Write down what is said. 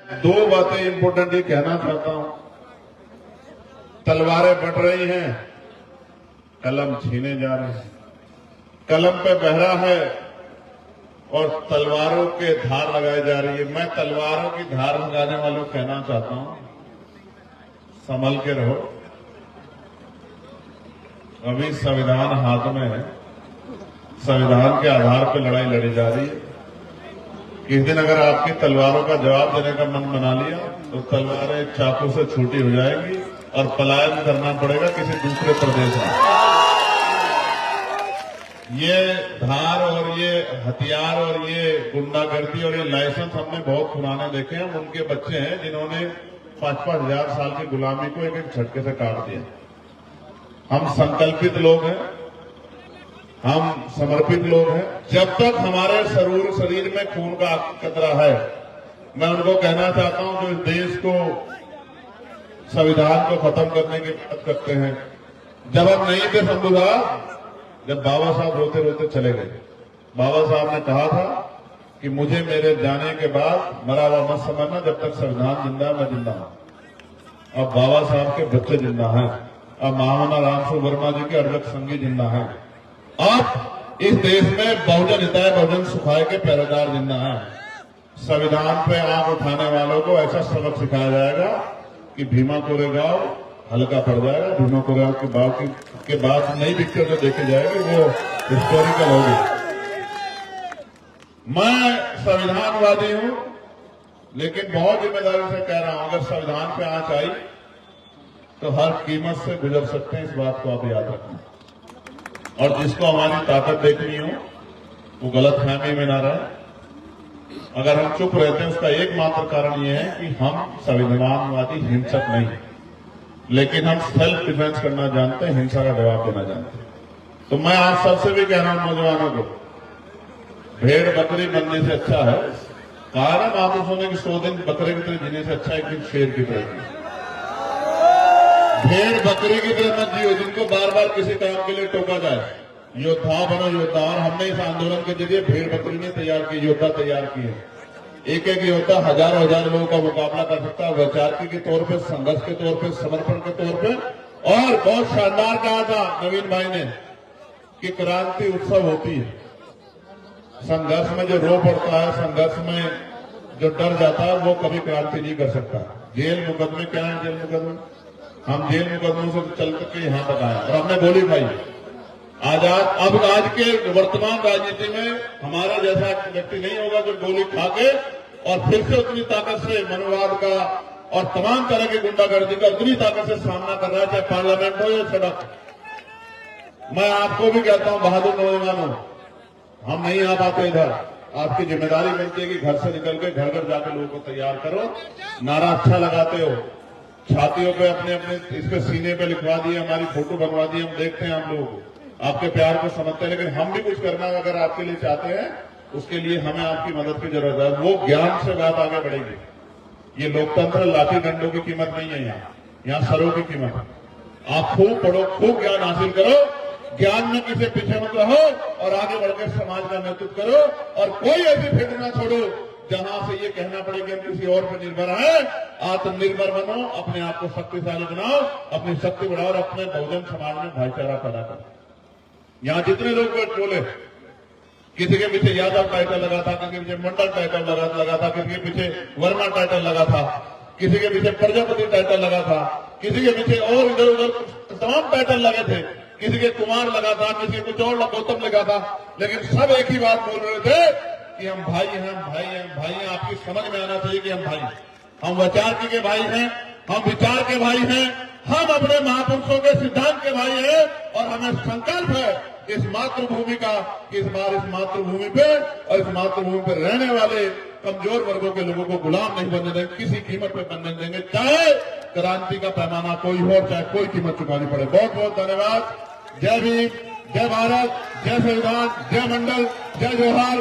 दो बातें इंपॉर्टेंट ये कहना चाहता हूं। तलवारें बढ़ रही हैं, कलम छीने जा रहे हैं। कलम पे बहरा है और तलवारों के धार लगाई जा रही है। मैं तलवारों की धार लगाने वालों को कहना चाहता हूं, संभल के रहो। अभी संविधान हाथ में है, संविधान के आधार पर लड़ाई लड़ी जा रही है। किस दिन अगर आपकी तलवारों का जवाब देने का मन बना लिया तो तलवारें चाकू से छूटी हो जाएंगी और पलायन करना पड़ेगा किसी दूसरे प्रदेश में। ये धार और ये हथियार और ये गुंडागर्दी और ये लाइसेंस हमने बहुत पुराने देखे हैं। उनके बच्चे हैं जिन्होंने 5-5 हजार साल की गुलामी को एक एक झटके से काट दिया। हम संकल्पित लोग हैं, हम समर्पित लोग हैं। जब तक हमारे शरीर में खून का कतरा है, मैं उनको कहना चाहता हूं जो इस देश को, संविधान को खत्म करने की बात करते हैं। जब हम नहीं थे शंभू साहब, जब बाबा साहब रोते रोते चले गए, बाबा साहब ने कहा था कि मुझे मेरे जाने के बाद मरा हुआ मत समझना, जब तक संविधान जिंदा मैं जिंदा हूं। अब बाबा साहब के बच्चे जिंदा हैं, अब महामना रामसु वर्मा जी के अर्जक संगी जिंदा हैं। अब इस देश में बहुजन हिताय बहुजन सुखाय के पहरेदार जिंदा हैं। संविधान पे आंख उठाने वालों को ऐसा सबक सिखाया जाएगा कि भीमा कोरेगांव हल्का पड़ जाएगा। भीमा कोरेगांव के बाद नई पिक्चर जो देखे जाएगी वो हिस्टोरिकल होगी। मैं संविधानवादी हूं, लेकिन बहुत जिम्मेदारी से कह रहा हूं, अगर संविधान पे आंच आई तो हर कीमत से गुजर सकते हैं, इस बात को आप याद रखना। और जिसको हमारी ताकत देखनी हो वो गलत फहमी में ना रहे। अगर हम चुप रहते हैं उसका एकमात्र कारण ये है कि हम संविधानवादी हिंसक नहीं, लेकिन हम सेल्फ डिफेंस करना जानते हैं, हिंसा का जवाब देना जानते हैं। तो मैं आप सबसे भी कह रहा हूं नौजवानों को, भेड़ बकरी बनने से अच्छा है, कहा ना आप सोने की 100 दिन बकरे की तरह जीने से अच्छा एक दिन शेर की तरह जीने। भेड़ बकरी की तरह मत जियो जिनको बार बार किसी काम के लिए टोका जाए। योद्धा बनो योद्धा। और हमने इस आंदोलन के जरिए भेड़ बकरी ने तैयार की, योद्धा तैयार किए। एक एक योद्धा हजारों हजार लोगों का मुकाबला कर सकता है, वैचारिकी के तौर पे, संघर्ष के तौर पे, समर्पण के तौर पे। और बहुत शानदार कहा था नवीन भाई ने कि क्रांति उत्सव होती है। संघर्ष में जो रो पड़ता है, संघर्ष में जो डर जाता है, वो कभी क्रांति नहीं कर सकता। जेल मुकदमे क्या है? जेल मुकदमे हम जेल मुकदमों से चल करके यहां तक आए और हमने गोली खाई। अब आज के वर्तमान राजनीति में हमारा जैसा व्यक्ति नहीं होगा जो गोली खा के और फिर से उतनी ताकत से मनोवाद का और तमाम तरह की गुंडागर्दी का उतनी ताकत से सामना कर रहा है, चाहे पार्लियामेंट हो या सड़क। मैं आपको भी कहता हूं बहादुर नौजवानों, हम नहीं आ पाते इधर। आपकी जिम्मेदारी बनती है कि घर से निकल के घर घर जाकर लोगों को तैयार करो। नारा अच्छा लगाते हो, छातियों पे अपने अपने इस पे सीने पे लिखवा दिए, हमारी फोटो बनवा दी, हम देखते हैं हम लोग आपके प्यार को समझते हैं। लेकिन हम भी कुछ करना अगर आपके लिए चाहते हैं, उसके लिए हमें आपकी मदद की जरूरत है। वो ज्ञान से बात आगे बढ़ेगी। ये लोकतंत्र लाठी डंडों की कीमत नहीं है, यहाँ सरों की कीमत है। आप खूब पढ़ो, खूब ज्ञान हासिल करो, ज्ञान में किसी पीछे मत रहो और आगे बढ़कर समाज का नेतृत्व करो। और कोई ऐसी फिक्र ना छोड़ो जहां से ये कहना पड़े कि हम किसी और पर निर्भर हैं। आत्मनिर्भर बनो, अपने आप को शक्तिशाली बनाओ, अपनी शक्ति बढ़ाओ और अपने बहुजन समाज में भाईचारा पैदा करो। यहां जितने लोग बोले, किसी के पीछे यादव टाइटल लगा था, किसी के पीछे मंडल टाइटल लगा था, किसी के पीछे वर्मा टाइटल लगा था, किसी के पीछे प्रजापति टाइटल लगा था, किसी के पीछे और इधर उधर तमाम टाइटल लगे थे, किसी के कुमार लगा था, किसी के कुछ और गौतम लगा था। लेकिन सब एक ही बात बोल रहे थे कि हम भाई हैं, भाई हैं, भाई हैं। आपकी समझ में आना चाहिए कि हम भाई हैं, हम वैचारिकी के भाई हैं, हम विचार के भाई हैं, हम अपने महापुरुषों के सिद्धांत के भाई हैं। और हमें संकल्प है इस मातृभूमि का कि इस बार इस मातृभूमि पे और इस मातृभूमि पे रहने वाले कमजोर वर्गों के लोगों को गुलाम नहीं बनने देंगे, किसी कीमत पे बनने देंगे, चाहे क्रांति का पैमाना कोई हो, चाहे कोई कीमत चुकानी पड़े। बहुत बहुत धन्यवाद। जय भीम, जय भारत, जय संविधान, जय मंडल, जय जोहार।